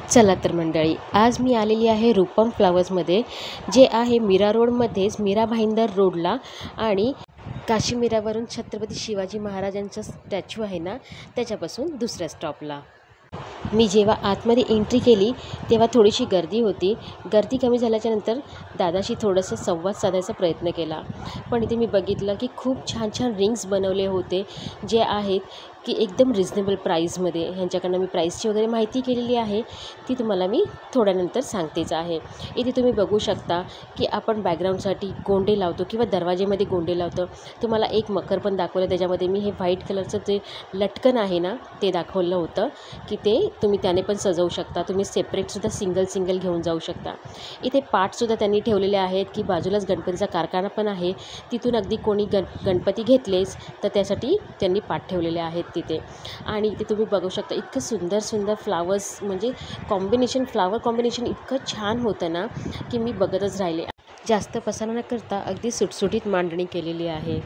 चला तर मंडळी, आज मी आलेली आहे रूपम फ्लावर्समध्ये, जे आहे मीरा रोडमध्येच, मीरा भाईंदर रोडला. आणि काशीमीरावरून छत्रपती शिवाजी महाराजांचा स्टॅच्यू आहे ना, त्याच्यापासून दुसऱ्या स्टॉपला. मी जेव्हा आतमध्ये एंट्री केली तेव्हा थोडीशी गर्दी होती. गर्दी कमी झाल्याच्यानंतर दादाशी थोडंसं संवाद साधायचा प्रयत्न केला. पण इथे मी बघितलं की खूप छान छान रिंग्स बनवले होते, जे आहेत की एकदम रिजनेबल प्राईसमध्ये. ह्यांच्याकडनं मी प्राईसची वगैरे माहिती केलेली आहे, ती तुम्हाला मी थोड्यानंतर सांगतेच आहे. इथे तुम्ही बघू शकता की आपण बॅकग्राऊंडसाठी गोंडे लावतो किंवा दरवाजेमध्ये गोंडे लावतो. तुम्हाला एक मकर पण दाखवलं, त्याच्यामध्ये मी हे व्हाईट कलरचं जे लटकन आहे ना, ते दाखवलं होतं की ते तुम्ही त्याने पण सजवू शकता. तुम्ही सेपरेटसुद्धा सिंगल घेऊन जाऊ शकता. इथे पाटसुद्धा त्यांनी ठेवलेले आहेत की बाजूलाच गणपतीचा कारखाना पण आहे, तिथून अगदी कोणी गणपती घेतलेच तर त्यासाठी त्यांनी पाट ठेवलेले आहेत तिथे. आणि इथे तुम्ही बघू शकता इतकं सुंदर फ्लावर्स, म्हणजे फ्लावर कॉम्बिनेशन इतकं छान होतं ना की मी बघतच राहिले. जास्त पसारा न करता अगदी सुटसुटीत मांडणी केलेली आहे.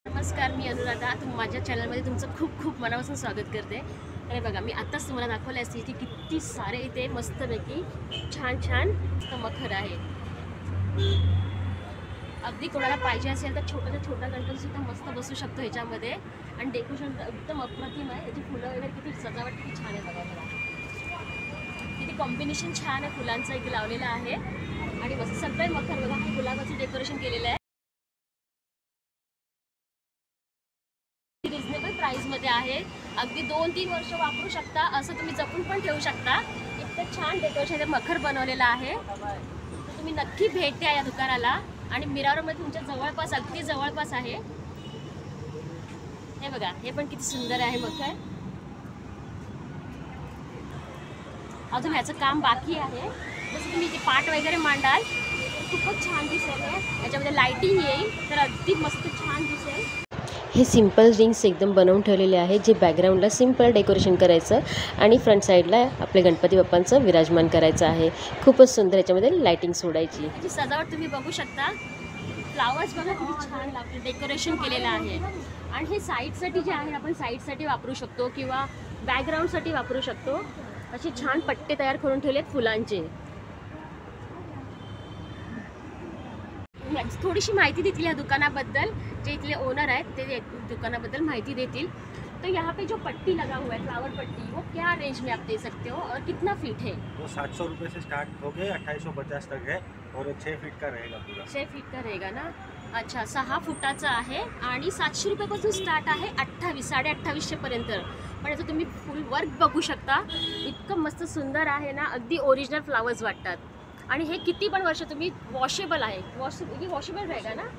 नमस्कार, मी अनुराधा. माझ्या चॅनलमध्ये तुमचं खूप मनापासून स्वागत करते. अरे बघा, मी आत्ताच तुम्हाला दाखवले असतील की किती सारे इथे मस्तपैकी छान मखर आहे. अगदी कोणाला पाहिजे असेल तर छोटा गणपतीसुद्धा मस्त बसू शकतो ह्याच्यामध्ये. आणि डेकोरेशन एकदम अप्रतिम आहे. याची फुलं वगैरे किती सजावट किती छान आहे बघा. किती कॉम्बिनेशन छान आहे फुलांचं इथे लावलेलं आहे. आणि मस्त सगळे मखर बघा, हे गुलाबाचं डेकोरेशन केलेलं आहे. रिजनेबल प्राईसमध्ये आहे. अगदी 2-3 वर्ष वापरू शकता, असं तुम्ही जपून पण ठेवू शकता. इतकं छान डेकोरेशन मखर बनवलेलं आहे. तर तुम्ही नक्की भेट द्या या दुकानाला. आणि मीरा रोडमध्ये तुमच्या जवळपास, अगदी जवळपास आहे. हे बघा, हे पण किती सुंदर आहे मखर. अजून ह्याचं काम बाकी आहे. जसं तुम्ही इथे पाट वगैरे मांडाल खूपच छान दिसेल. याच्यामध्ये लाईटिंग येईल तर अगदी मस्त छान दिसेल. हे सिंपल रिंग्स एकदम बनवून ठेवलेले आहेत, जे बॅकग्राऊंडला सिंपल डेकोरेशन करायचं आणि फ्रंट साईडला आपले गणपती बाप्पांचं विराजमान करायचं आहे. खूपच सुंदर याच्यामध्ये लाईटिंग सोडायची. याची सजावट तुम्ही बघू शकता. फ्लावर्स बघा किती छान लागते, डेकोरेशन केलेलं आहे. आणि हे साईडसाठी जे आहे, आपण साईडसाठी वापरू शकतो किंवा बॅकग्राऊंडसाठी वापरू शकतो. असे छान पट्टे तयार करून ठेवलेत फुलांचे. थोडीशी माहिती देतील या दुकानाबद्दल, जे इथले ओनर आहेत ते दुकानाबद्दल माहिती देतील. तो यहाँ पे जो पट्टी लगा हुआ है, फ्लावर पट्टी, वो क्या रेंज में आप दे सकते हो और कितना फीट है? वो 700 रुपये से स्टार्ट हो गए 2850 तक है और 6 फीट का रहेगा पूरा. 6 फीट का रहेगा ना. अच्छा, 6 फुटाचा आहे आणि 700 रुपयापासून स्टार्ट आहे 2800 पर्यंत. पण याचं तुम्ही फुल वर्क बघू शकता. इतकं मस्त सुंदर आहे ना, अगदी ओरिजिनल फ्लावर्स वाटतात. आणि हे किती पण वर्ष तुम्ही वॉशेबल आहे. वॉशेबल रहेगा ना,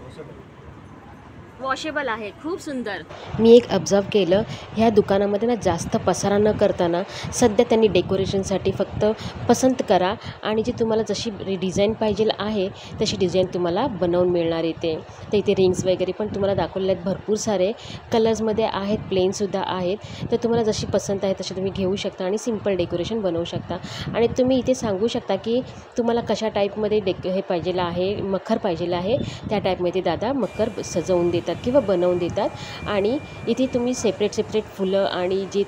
वॉशेबल आहे. खूप सुंदर. मी एक ऑब्झर्व केलं, ह्या दुकानामध्ये ना जास्त पसारा न करताना सध्या त्यांनी डेकोरेशनसाठी फक्त पसंत करा आणि जी तुम्हाला जशी डिझाईन पाहिजे आहे तशी डिझाईन तुम्हाला बनवून मिळणार इथे. तर इथे रिंग्स वगैरे पण तुम्हाला दाखवलेले आहेत, भरपूर सारे कलर्समध्ये आहेत, प्लेनसुद्धा आहेत. तर तुम्हाला जशी पसंत आहे तशी तुम्ही घेऊ शकता आणि सिंपल डेकोरेशन बनवू शकता. आणि तुम्ही इथे सांगू शकता की तुम्हाला कशा टाईपमध्ये हे पाहिजे आहे, मखर पाहिजे आहे, त्या टाईपमध्ये दादा मखर सजवून देतात किंवा बनवून देतात. आणि इथे तुम्ही सेपरेट फुलं आणि जी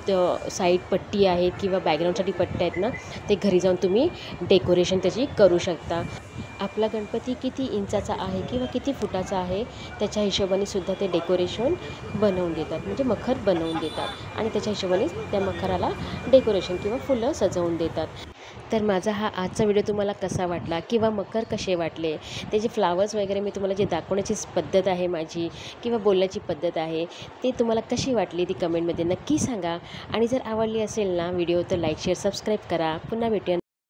साईड पट्टी आहेत किंवा बॅकग्राऊंडसाठी पट्ट्या आहेत ना, ते घरी जाऊन तुम्ही डेकोरेशन त्याची करू शकता. आपला गणपती किती इंचाचा आहे किंवा किती फुटाचा आहे त्याच्या हिशोबाने सुद्धा ते डेकोरेशन बनवून देतात, म्हणजे मखर बनवून देतात आणि त्याच्या हिशोबाने त्या मखराला डेकोरेशन किंवा फुलं सजवून देतात. तर माझा हा आजचा व्हिडिओ तुम्हाला कसा वाटला किंवा मखर कसे वाटले, त्याचे फ्लावर्स वगैरे मी तुम्हाला जे दाखवण्याची पद्धत आहे माझी किंवा बोलण्याची पद्धत आहे, ते तुम्हाला कशी वाटली ती कमेंटमध्ये नक्की सांगा. आणि जर आवडली असेल ना व्हिडिओ तर लाईक शेअर सबस्क्राईब करा. पुन्हा भेटूया.